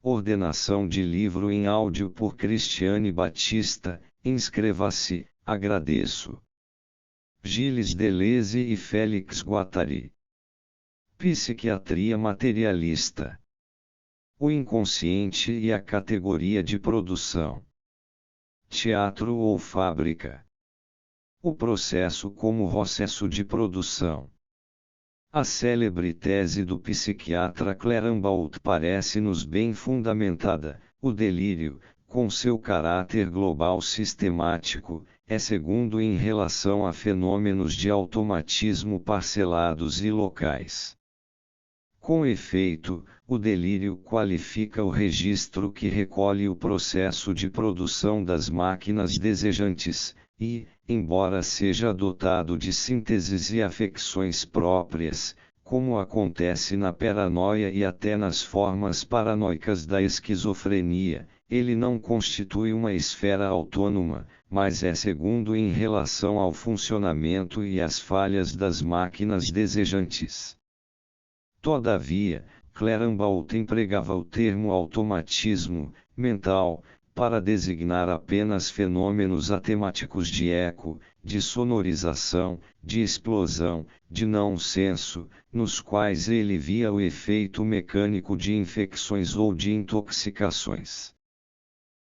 Ordenação de livro em áudio por Cristiane Batista. Inscreva-se, agradeço. Gilles Deleuze e Félix Guattari. Psiquiatria materialista. O inconsciente e a categoria de produção. Teatro ou fábrica. O processo como processo de produção. A célebre tese do psiquiatra Clarenbault parece-nos bem fundamentada. O delírio, com seu caráter global sistemático, é segundo em relação a fenômenos de automatismo parcelados e locais. Com efeito, o delírio qualifica o registro que recolhe o processo de produção das máquinas desejantes, e, embora seja dotado de sínteses e afecções próprias, como acontece na paranoia e até nas formas paranoicas da esquizofrenia, ele não constitui uma esfera autônoma, mas é segundo em relação ao funcionamento e às falhas das máquinas desejantes. Todavia, Clarenbault empregava o termo automatismo mental para designar apenas fenômenos atemáticos de eco, de sonorização, de explosão, de não-senso, nos quais ele via o efeito mecânico de infecções ou de intoxicações.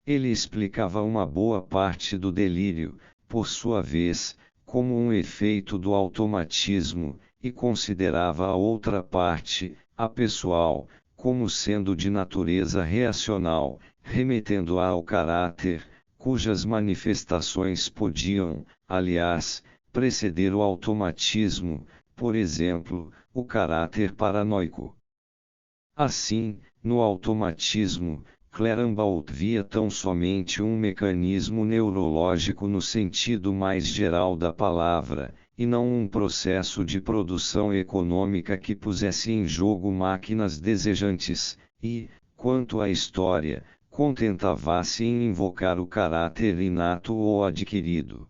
Ele explicava uma boa parte do delírio, por sua vez, como um efeito do automatismo, e considerava a outra parte, a pessoal, como sendo de natureza reacional, remetendo-a ao caráter, cujas manifestações podiam, aliás, preceder o automatismo, por exemplo, o caráter paranoico. Assim, no automatismo, Clarenbault via tão somente um mecanismo neurológico no sentido mais geral da palavra, e não um processo de produção econômica que pusesse em jogo máquinas desejantes, e, quanto à história, contentava-se em invocar o caráter inato ou adquirido.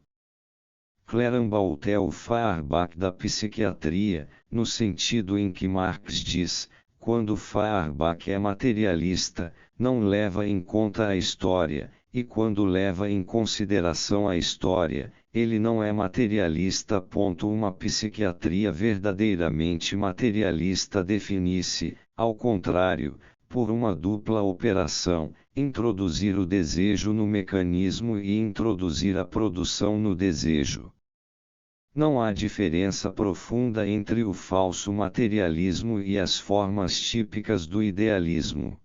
Clarenbault é o Feuerbach da psiquiatria, no sentido em que Marx diz: quando Feuerbach é materialista, não leva em conta a história, e quando leva em consideração a história, ele não é materialista. Uma psiquiatria verdadeiramente materialista define-se, ao contrário, por uma dupla operação: introduzir o desejo no mecanismo e introduzir a produção no desejo. Não há diferença profunda entre o falso materialismo e as formas típicas do idealismo.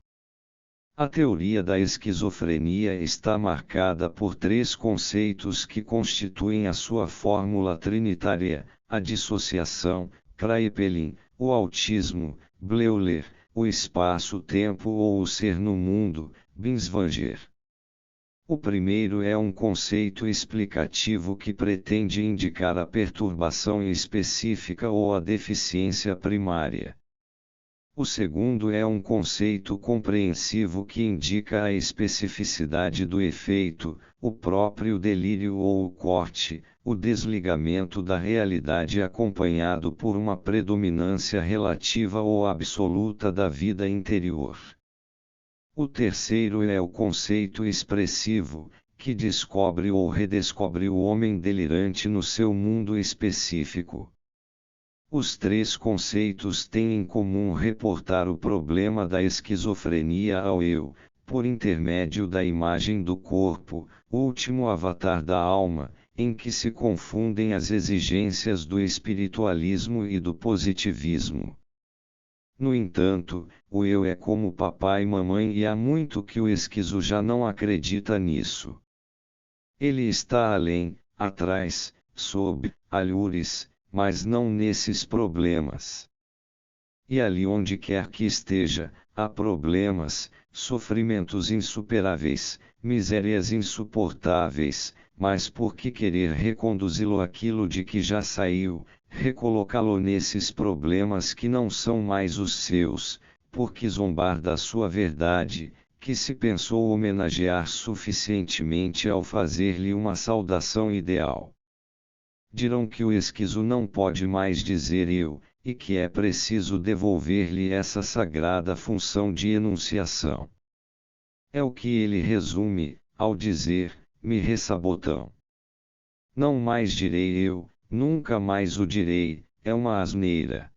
A teoria da esquizofrenia está marcada por três conceitos que constituem a sua fórmula trinitária: a dissociação, Kraepelin; o autismo, Bleuler; o espaço-tempo ou o ser no mundo, Binswanger. O primeiro é um conceito explicativo que pretende indicar a perturbação específica ou a deficiência primária. O segundo é um conceito compreensivo que indica a especificidade do efeito, o próprio delírio ou o corte, o desligamento da realidade acompanhado por uma predominância relativa ou absoluta da vida interior. O terceiro é o conceito expressivo, que descobre ou redescobre o homem delirante no seu mundo específico. Os três conceitos têm em comum reportar o problema da esquizofrenia ao eu, por intermédio da imagem do corpo, último avatar da alma, em que se confundem as exigências do espiritualismo e do positivismo. No entanto, o eu é como papai e mamãe e há muito que o esquizo já não acredita nisso. Ele está além, atrás, sob, alhures, mas não nesses problemas. E ali onde quer que esteja, há problemas, sofrimentos insuperáveis, misérias insuportáveis, mas por que querer reconduzi-lo àquilo de que já saiu, recolocá-lo nesses problemas que não são mais os seus, por que zombar da sua verdade, que se pensou homenagear suficientemente ao fazer-lhe uma saudação ideal? Dirão que o esquizo não pode mais dizer eu, e que é preciso devolver-lhe essa sagrada função de enunciação. É o que ele resume, ao dizer, me ressabotão. Não mais direi eu, nunca mais o direi, é uma asneira.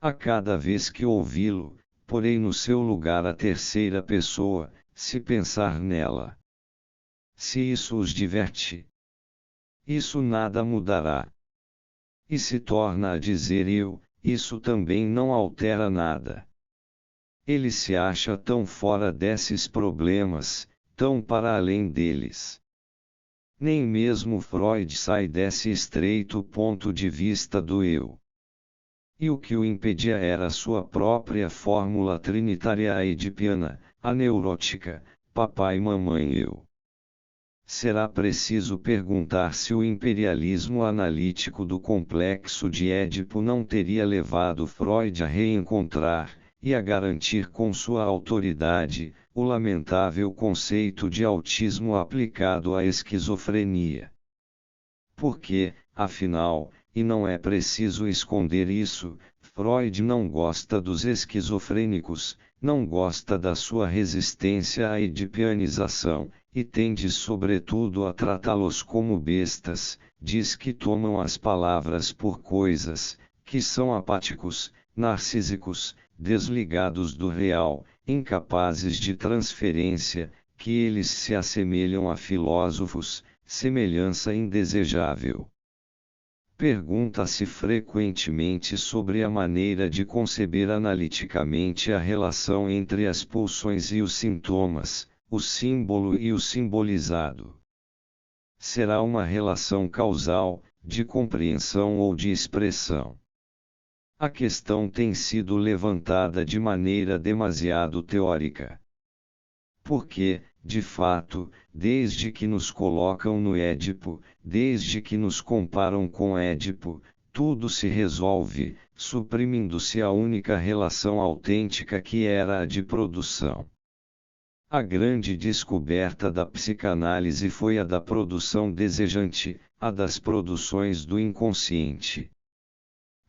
A cada vez que ouvi-lo, porei no seu lugar a terceira pessoa, se pensar nela. Se isso os diverte, isso nada mudará. E se torna a dizer eu, isso também não altera nada. Ele se acha tão fora desses problemas, tão para além deles. Nem mesmo Freud sai desse estreito ponto de vista do eu. E o que o impedia era sua própria fórmula trinitária edipiana, a neurótica, papai, mamãe, eu. Será preciso perguntar se o imperialismo analítico do complexo de Édipo não teria levado Freud a reencontrar, e a garantir com sua autoridade, o lamentável conceito de autismo aplicado à esquizofrenia. Porque, afinal, e não é preciso esconder isso, Freud não gosta dos esquizofrênicos, não gosta da sua resistência à edipianização, e tende sobretudo a tratá-los como bestas, diz que tomam as palavras por coisas, que são apáticos, narcísicos, desligados do real, incapazes de transferência, que eles se assemelham a filósofos, semelhança indesejável. Pergunta-se frequentemente sobre a maneira de conceber analiticamente a relação entre as pulsões e os sintomas, o símbolo e o simbolizado. Será uma relação causal, de compreensão ou de expressão? A questão tem sido levantada de maneira demasiado teórica. Porque, de fato, desde que nos colocam no Édipo, desde que nos comparam com Édipo, tudo se resolve, suprimindo-se a única relação autêntica que era a de produção. A grande descoberta da psicanálise foi a da produção desejante, a das produções do inconsciente.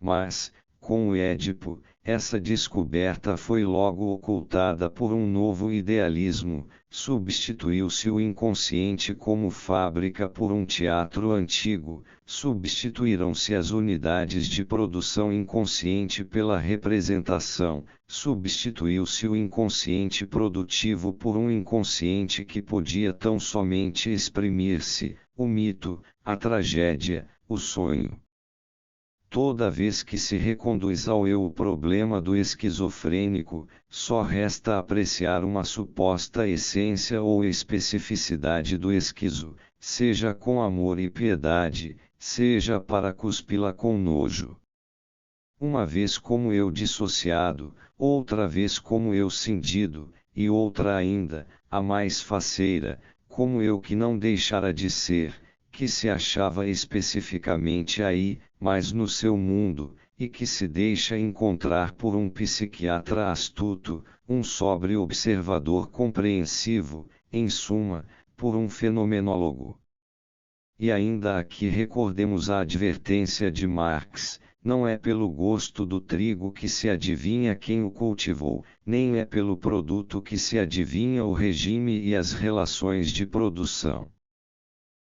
Mas, com o Édipo, essa descoberta foi logo ocultada por um novo idealismo, substituiu-se o inconsciente como fábrica por um teatro antigo, substituíram-se as unidades de produção inconsciente pela representação, substituiu-se o inconsciente produtivo por um inconsciente que podia tão somente exprimir-se, o mito, a tragédia, o sonho. Toda vez que se reconduz ao eu o problema do esquizofrênico, só resta apreciar uma suposta essência ou especificidade do esquizo, seja com amor e piedade, seja para cuspi-la com nojo. Uma vez como eu dissociado, outra vez como eu cindido, e outra ainda, a mais faceira, como eu que não deixara de ser, que se achava especificamente aí, mas no seu mundo, e que se deixa encontrar por um psiquiatra astuto, um sóbrio observador compreensivo, em suma, por um fenomenólogo. E ainda aqui recordemos a advertência de Marx: não é pelo gosto do trigo que se adivinha quem o cultivou, nem é pelo produto que se adivinha o regime e as relações de produção.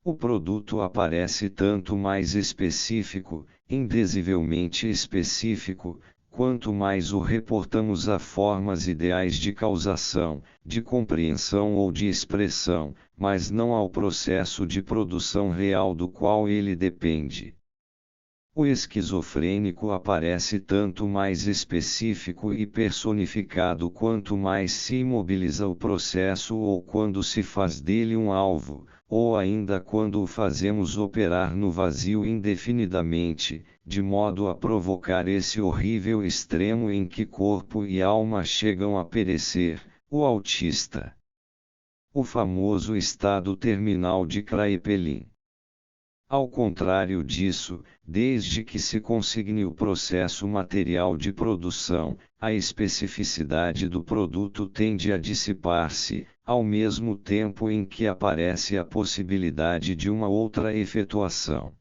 O produto aparece tanto mais específico, indizivelmente específico, quanto mais o reportamos a formas ideais de causação, de compreensão ou de expressão, mas não ao processo de produção real do qual ele depende. O esquizofrênico aparece tanto mais específico e personificado quanto mais se imobiliza o processo ou quando se faz dele um alvo, ou ainda quando o fazemos operar no vazio indefinidamente, de modo a provocar esse horrível extremo em que corpo e alma chegam a perecer, o autista. O famoso estado terminal de Kraepelin. Ao contrário disso, desde que se consigne o processo material de produção, a especificidade do produto tende a dissipar-se, ao mesmo tempo em que aparece a possibilidade de uma outra efetuação.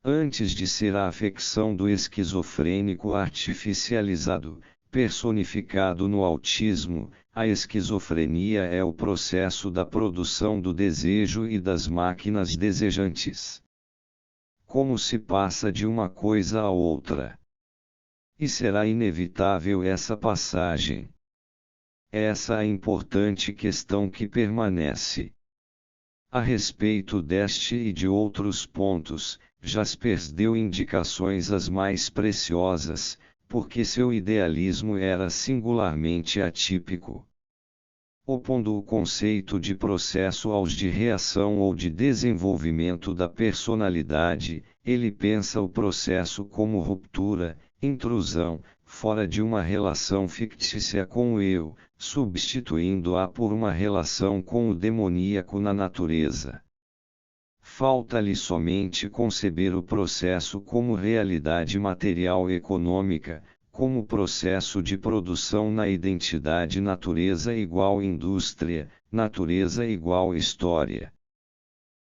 Antes de ser a afecção do esquizofrênico artificializado, personificado no autismo, A esquizofrenia é o processo da produção do desejo e das máquinas desejantes. Como se passa de uma coisa a outra? E será inevitável essa passagem? Essa é a importante questão que permanece. A respeito deste e de outros pontos, Jaspers deu indicações as mais preciosas, porque seu idealismo era singularmente atípico. Opondo o conceito de processo aos de reação ou de desenvolvimento da personalidade, ele pensa o processo como ruptura, intrusão, fora de uma relação fictícia com o eu, substituindo-a por uma relação com o demoníaco na natureza. Falta-lhe somente conceber o processo como realidade material econômica, como processo de produção na identidade natureza igual indústria, natureza igual história.